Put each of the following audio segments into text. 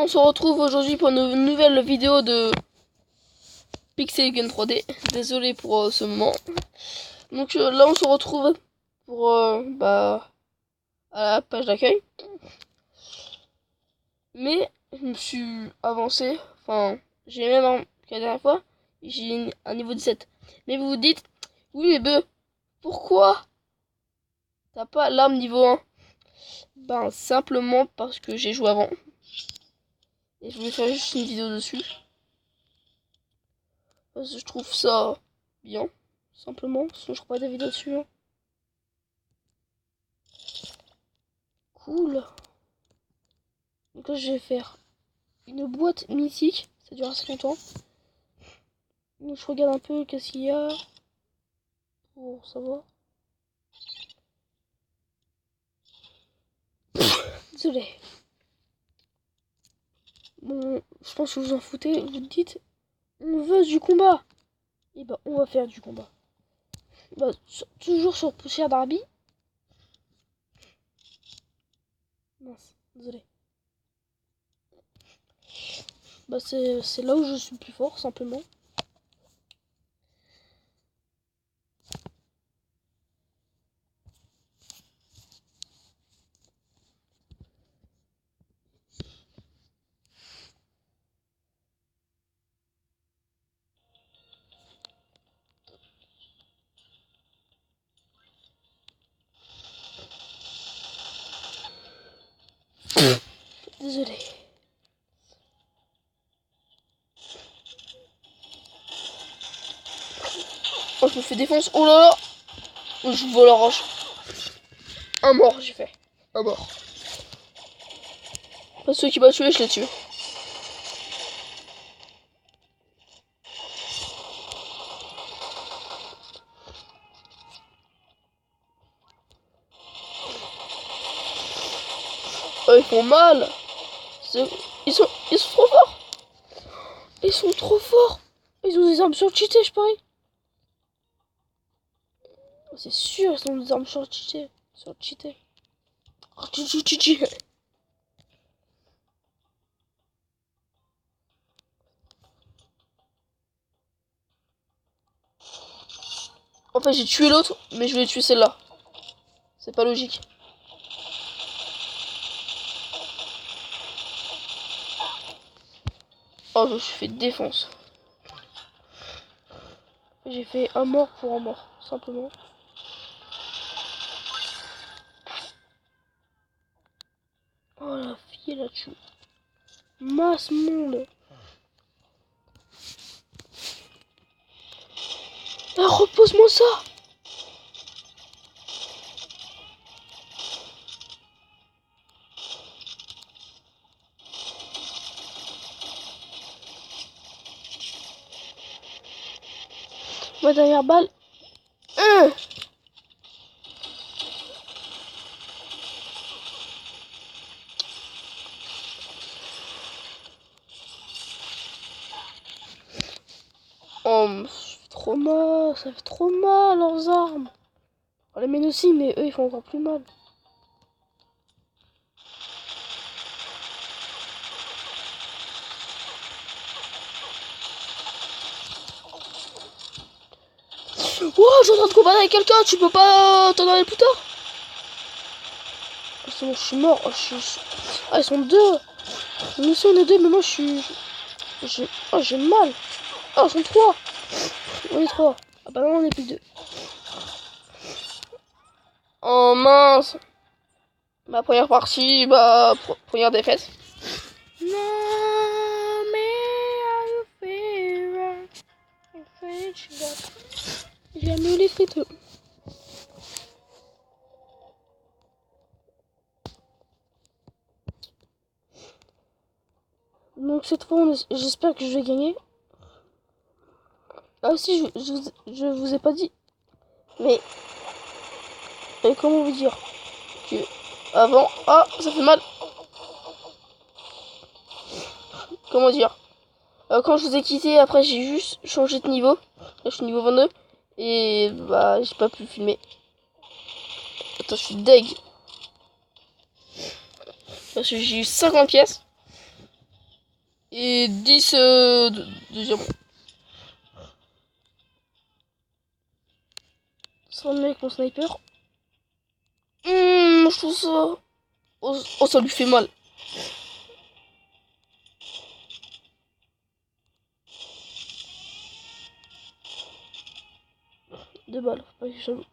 On se retrouve aujourd'hui pour une nouvelle vidéo de Pixel Gun 3D. Désolé pour ce moment. Donc là on se retrouve pour à la page d'accueil. Mais je me suis avancé. Enfin, j'ai même qu'à la dernière fois, j'ai un niveau 17. Mais vous vous dites, oui mais beuh, pourquoi t'as pas l'arme niveau 1? Ben simplement parce que j'ai joué avant. Et je voulais faire juste une vidéo dessus. Parce que je trouve ça bien, simplement. Sinon je ferai pas des vidéos dessus. Hein. Cool. Donc là je vais faire une boîte mythique. Ça dure assez longtemps. Donc je regarde un peu qu'est-ce qu'il y a. Pour savoir. Désolé. Bon, je pense que vous en foutez. Vous dites, on veut du combat. Et ben on va faire du combat. Bah, toujours sur poussière d'Arby. Mince, désolé. Bah c'est là où je suis le plus fort, simplement. Désolé. Oh, je me fais défoncer. Oh là là. Je vole la roche. Un mort, j'ai fait. Un mort. Pas celui qui m'a tué, je l'ai tué. Oh, ils font mal. Ils sont trop forts. Ils sont trop forts. Ils ont des armes surcheatées, je parie. Oh, c'est sûr, ils ont des armes surcheatées. Surcheatées. Oh, en fait, j'ai tué l'autre, mais je vais tuer celle-là. C'est pas logique. Oh, je me suis fait défonce. J'ai fait un mort pour un mort, simplement. Oh, la fille là-dessus. Masse monde. Ah, repose-moi ça. Ma dernière balle. Oh, ça fait trop mal. Ça fait trop mal, leurs armes. On les mène aussi, mais eux, ils font encore plus mal. Oh, je suis en train de combattre avec quelqu'un. Tu peux pas t'en aller plus tard? Oh, c'est bon, je suis mort. Oh, ah, ils sont deux. Nous aussi, on est deux, mais moi, je suis... Oh, j'ai mal. Oh, ils sont trois. On est trois. Ah bah non, on est plus deux. Oh, mince. Ma première partie, bah, première défaite. Non, mais j'aime les frites. Donc cette fois, j'espère que je vais gagner. Ah aussi, je vous ai pas dit. Mais comment vous dire que avant... Ah, ça fait mal. Comment dire quand je vous ai quitté, après j'ai juste changé de niveau. Là, je suis niveau 22. Et bah, j'ai pas pu filmer. Attends, je suis deg. Parce que j'ai eu 50 pièces. Et 10 de diamants. Sans mec mon sniper. Je trouve ça. Oh, ça lui fait mal. Deux balles, faut pas que je loupe.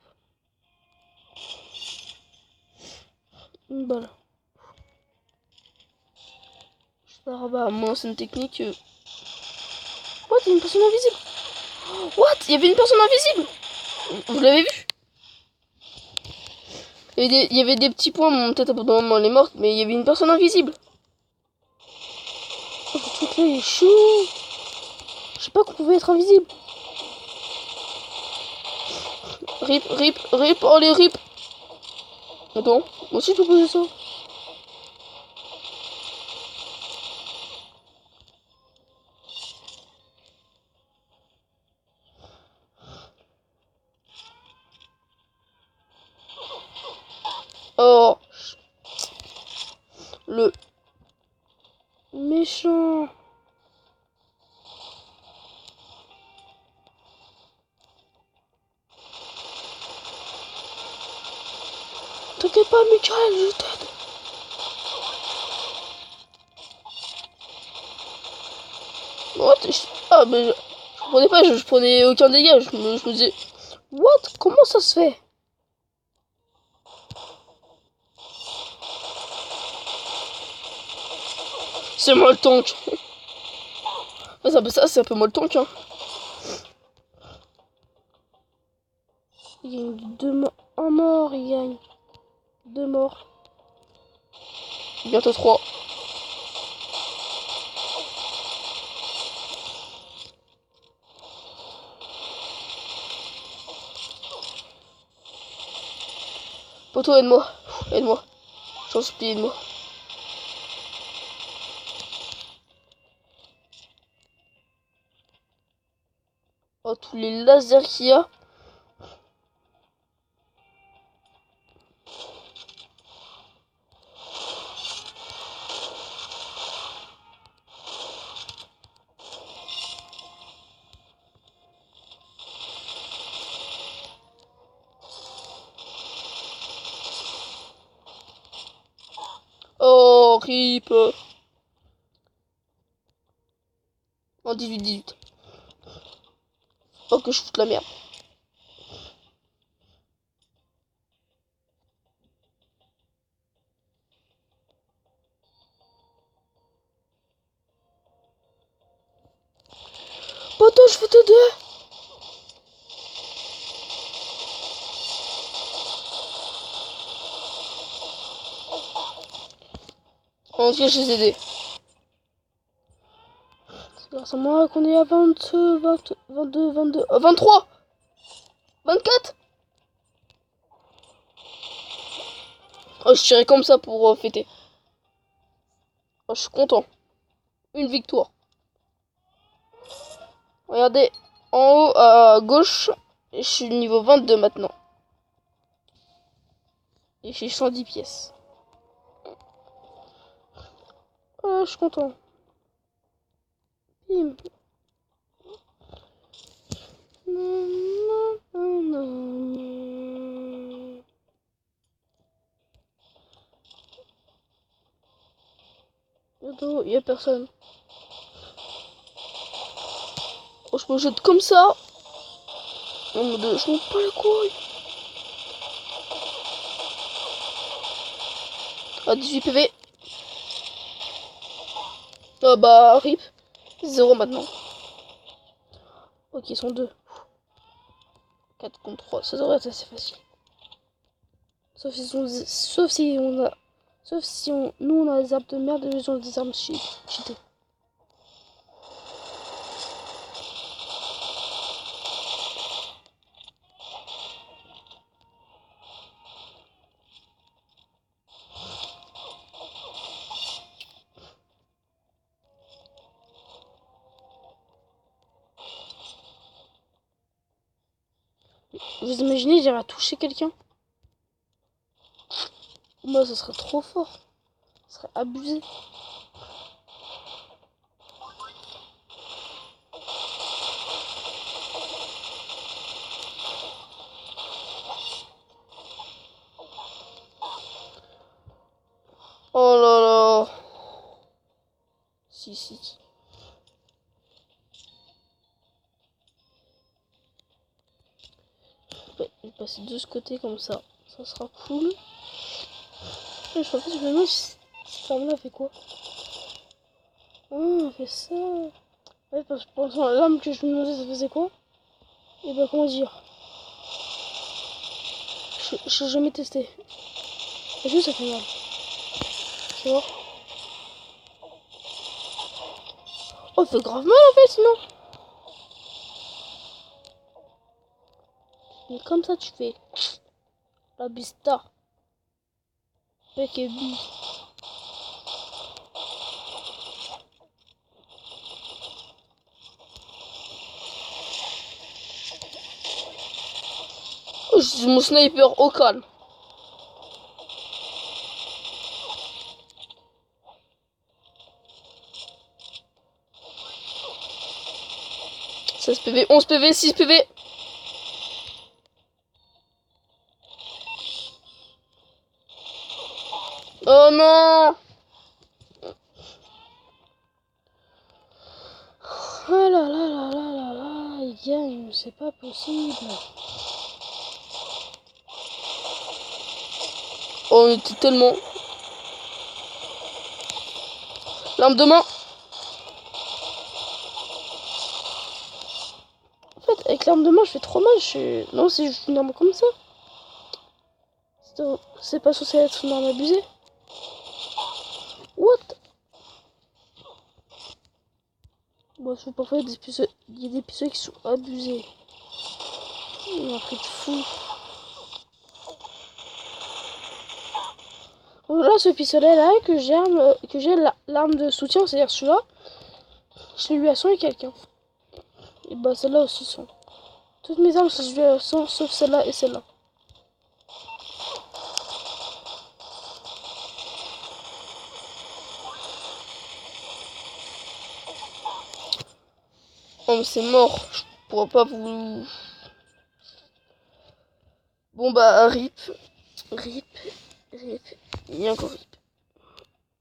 Une balle. Bah, mon ancienne technique. What? Il y a une personne invisible. What? Il y avait une personne invisible. Vous l'avez vu? Il y avait des petits points, peut-être à un moment elle est morte, mais il y avait une personne invisible. Oh, le truc là il est chaud. Je sais pas qu'on pouvait être invisible. Rip, rip, rip, oh les rip. Attends, moi aussi je peux poser ça. Oh, le méchant. T'inquiète pas, Michael, je t'aide. What? Ah, mais je prenais pas, je prenais aucun dégât. Je me disais, what? Comment ça se fait? C'est moi le tank. Ça c'est un peu moi le tank, hein. Il y a un mort, il gagne. Deux morts. Bientôt trois. Poto, aide-moi. Aide-moi. J'en supplie, aide-moi. Oh, tous les lasers qu'il y a. Oh, rip. En 18-18. Oh, que je foute la merde. Poto, je veux t'aider. En tout cas, je les ai aidés. C'est grâce à moi qu'on est à 20, 20, 22, 22, 23, 24. Oh, je tirais comme ça pour fêter. Oh, je suis content. Une victoire. Regardez, en haut à gauche, je suis niveau 22 maintenant. Et j'ai 110 pièces. Oh, je suis content. Bim. Bientôt, il y a personne. Oh, je me jette comme ça. En mode, je m'en pas les couilles. Ah, 18 PV. Ah bah, rip. 0 maintenant. Ok, ils sont 2. 4 contre 3. Ça devrait être assez facile. Sauf si on a... Sauf si nous on a des armes de merde et les ont des armes cheatées. Vous imaginez, j'arrive à toucher quelqu'un? Moi, ça serait trop fort. Ça serait abusé. Si. Ouais, je vais passer de ce côté comme ça. Ça sera cool. Je sais pas si je me demande si cette arme là fait quoi. Ah, elle fait ça. Ouais, parce que pour l'arme que je me demandais ça faisait quoi. Et bah comment dire. Je n'ai jamais testé. Est-ce que ça fait mal? Tu vois. Oh, ça fait grave mal en fait sinon. Mais comme ça tu fais la bista. PKB. Oh, c'est mon sniper au calme. « 16 PV, 11 PV, 6 PV. Oh non. Oh là là là là là là, il gagne, c'est pas possible. Oh, on était tellement... L'arme de main. En fait, avec l'arme de main, je fais trop mal. Non, c'est juste une arme comme ça. C'est pas censé être une arme abusée. What? Bon, je parfois, il y a des pistolets qui sont abusés. Il m'a pris de fou. Donc là, ce pistolet-là, que j'ai l'arme de soutien, c'est-à-dire celui-là, je l'ai eu à 100 et quelqu'un. Et bah, celle-là aussi sont. Toutes mes armes sont jouées à 100, sauf celle-là et celle-là. Oh, mais c'est mort. Je pourrais pas vous... Bon, bah, rip. Rip. Et encore rip.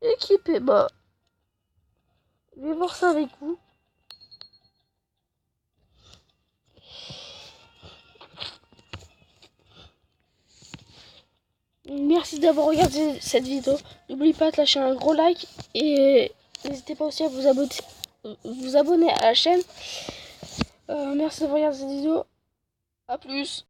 Équipé, bah... Je vais voir ça avec vous. Merci d'avoir regardé cette vidéo. N'oubliez pas de lâcher un gros like. Et n'hésitez pas aussi à vous abonner à la chaîne. Merci d'avoir regardé cette vidéo. A plus.